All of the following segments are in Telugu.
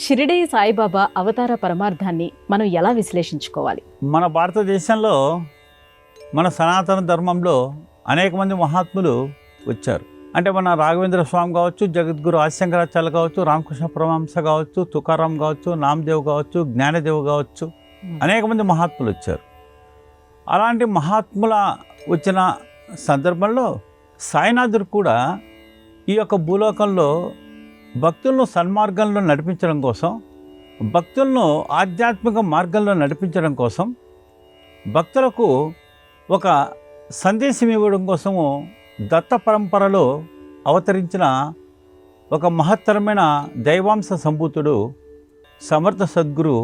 షిరిడీ సాయిబాబా అవతార పరమార్థాన్ని మనం ఎలా విశ్లేషించుకోవాలి? మన భారతదేశంలో మన సనాతన ధర్మంలో అనేక మంది మహాత్ములు వచ్చారు. అంటే మన రాఘవేంద్ర స్వామి కావచ్చు, జగద్గురు ఆదిశంకరాచార్య కావచ్చు, రామకృష్ణ పరమహంస కావచ్చు, తుకారాం కావచ్చు, నామదేవ్ కావచ్చు, జ్ఞానదేవ్ కావచ్చు, అనేక మంది మహాత్ములు వచ్చారు. అలాంటి మహాత్ముల వచ్చిన సందర్భంలో సాయినాథుడు కూడా ఈ యొక్క భూలోకంలో భక్తులను సన్మార్గంలో నడిపించడం కోసం, భక్తులను ఆధ్యాత్మిక మార్గంలో నడిపించడం కోసం, భక్తులకు ఒక సందేశం ఇవ్వడం కోసము దత్త పరంపరలో అవతరించిన ఒక మహత్తరమైన దైవాంశ సంభూతుడు, సమర్థ సద్గురు,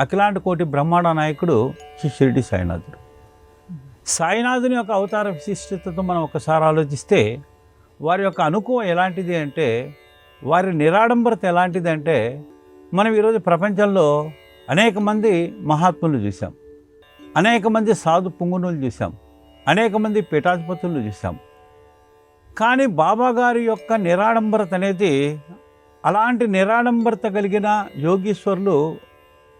అఖిలాండ కోటి బ్రహ్మాండ నాయకుడు శ్రీ షిరిడి సాయినాథుడు. సాయినాథుని యొక్క అవతార విశిష్టతతో మనం ఒకసారి ఆలోచిస్తే, వారి యొక్క అనుకువ ఎలాంటిది అంటే, వారి నిరాడంబరత ఎలాంటిది అంటే, మనం ఈరోజు ప్రపంచంలో అనేక మంది మహాత్ములు చూసాం, అనేక మంది సాధు పుంగునులు చూసాం, అనేక మంది పీఠాధిపతులు చూసాం. కానీ బాబా గారి యొక్క నిరాడంబరత అనేది, అలాంటి నిరాడంబరత కలిగిన యోగీశ్వరులు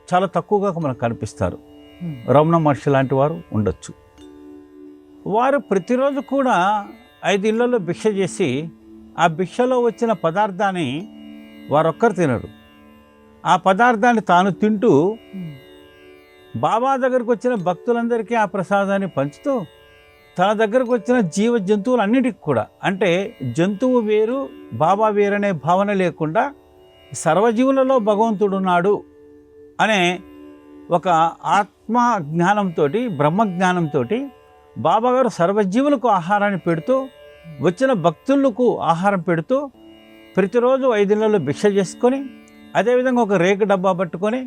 చాలా తక్కువగా మనకు కనిపిస్తారు. రమణ మహర్షి లాంటి వారు ఉండొచ్చు. వారు ప్రతిరోజు కూడా 5 ఇళ్లలో భిక్ష చేసి, ఆ భిక్షలో వచ్చిన పదార్థాన్ని వారొక్కరు తినరు. ఆ పదార్థాన్ని తాను తింటూ బాబా దగ్గరకు వచ్చిన భక్తులందరికీ ఆ ప్రసాదాన్ని పంచుతూ, తన దగ్గరకు వచ్చిన జీవ జంతువులన్నిటికీ కూడా, అంటే జంతువు వేరు బాబా వేరనే భావన లేకుండా సర్వజీవులలో భగవంతుడు ఉన్నాడు అనే ఒక ఆత్మ జ్ఞానంతో, బ్రహ్మజ్ఞానంతో బాబాగారు సర్వజీవులకు ఆహారాన్ని పెడుతూ, వచ్చిన భక్తులకు ఆహారం పెడుతూ, ప్రతిరోజు 5 ఇళ్లలో భిక్ష చేసుకొని, అదేవిధంగా ఒక రేకు డబ్బా పట్టుకొని,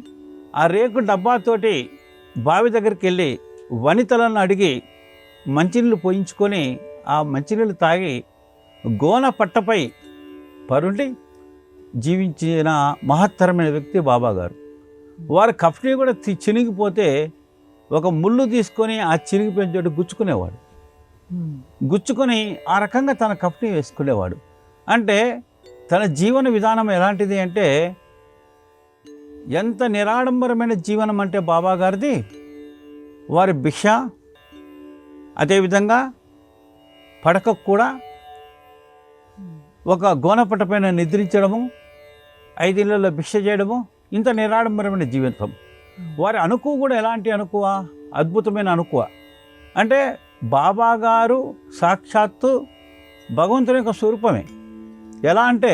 ఆ రేకు డబ్బాతోటి బావి దగ్గరికి వెళ్ళి వనితలను అడిగి మంచినీళ్ళు పోయించుకొని, ఆ మంచినీళ్ళు తాగి గోన పట్టపై పరుండి జీవించిన మహత్తరమైన వ్యక్తి బాబాగారు. వారి కఫ్నీ కూడా చినిగిపోతే ఒక ముళ్ళు తీసుకొని ఆ చినిగిపోయిన చోటు గుచ్చుకునేవాడు. గుచ్చుకొని ఆ రకంగా తన కఫ్నీ వేసుకునేవాడు. అంటే తన జీవన విధానం ఎలాంటిది అంటే, ఎంత నిరాడంబరమైన జీవనం అంటే బాబా గారిది. వారి భిక్ష, అదేవిధంగా పడకకు కూడా ఒక గోనపట్ట పైన నిద్రించడము, 5 ఇళ్లలో భిక్ష చేయడము, ఇంత నిరాడంబరమైన జీవితం. వారి అనుకువ కూడా ఎలాంటి అనుకువ? అద్భుతమైన అనుకువ. అంటే బాబా గారు సాక్షాత్తు భగవంతుని యొక్క స్వరూపమే. ఎలా అంటే,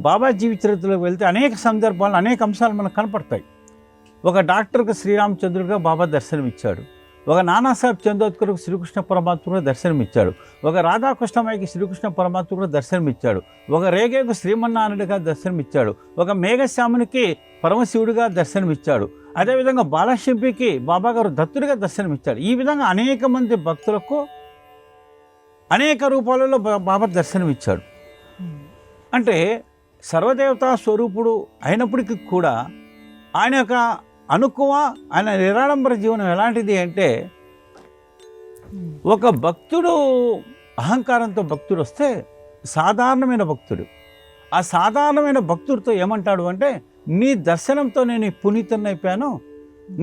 బాబా జీవిత చరిత్రలోకి వెళ్తే అనేక సందర్భాలు, అనేక అంశాలు మనకు కనపడతాయి. ఒక డాక్టర్కి శ్రీరామచంద్రుడిగా బాబా దర్శనమిచ్చాడు. ఒక నానాసాహెబ్ చందోద్కర్కు శ్రీకృష్ణ పరమాత్ముడిగా దర్శనమిచ్చాడు. ఒక రాధాకృష్ణమాయికి శ్రీకృష్ణ పరమాత్ముడిగా దర్శనమిచ్చాడు. ఒక రేగేకు శ్రీమన్నారాయణుడిగా దర్శనమిచ్చాడు. ఒక మేఘశ్యామునికి పరమశివుడిగా దర్శనమిచ్చాడు. అదేవిధంగా బాలశిల్పికి బాబాగారు దత్తుడిగా దర్శనమిచ్చాడు. ఈ విధంగా అనేక మంది భక్తులకు అనేక రూపాలలో బాబా దర్శనమిచ్చాడు. అంటే సర్వదేవతా స్వరూపుడు అయినప్పటికీ కూడా ఆయన యొక్క అనుకువ, ఆయన నిరాడంబర జీవనం ఎలాంటిది అంటే, ఒక భక్తుడు అహంకారంతో భక్తుడు వస్తే, సాధారణమైన భక్తుడు ఆ సాధారణమైన భక్తుడితో ఏమంటాడు అంటే, నీ దర్శనంతో నేను పునీతునైపోయాను,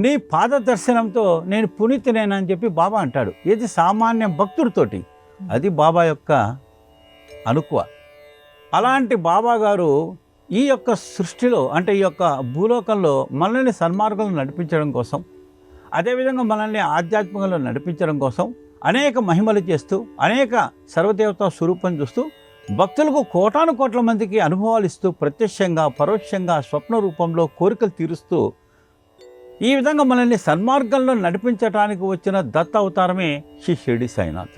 నీ పాద దర్శనంతో నేను పునీతునేనని చెప్పి బాబా అంటాడు. ఇది సామాన్య భక్తుడితోటి. అది బాబా యొక్క అనుకువ. అలాంటి బాబా గారు ఈ యొక్క సృష్టిలో, అంటే ఈ యొక్క భూలోకంలో మనల్ని సన్మార్గంలో నడిపించడం కోసం, అదేవిధంగా మనల్ని ఆధ్యాత్మికంలో నడిపించడం కోసం అనేక మహిమలు చేస్తూ, అనేక సర్వదేవతా స్వరూపం చూస్తూ, భక్తులకు కోటాను కోట్ల మందికి అనుభవాలు ఇస్తూ, ప్రత్యక్షంగా పరోక్షంగా స్వప్న రూపంలో కోరికలు తీరుస్తూ, ఈ విధంగా మనల్ని సన్మార్గంలో నడిపించడానికి వచ్చిన దత్త అవతారమే శ్రీ షిరిడి సాయినాథ్.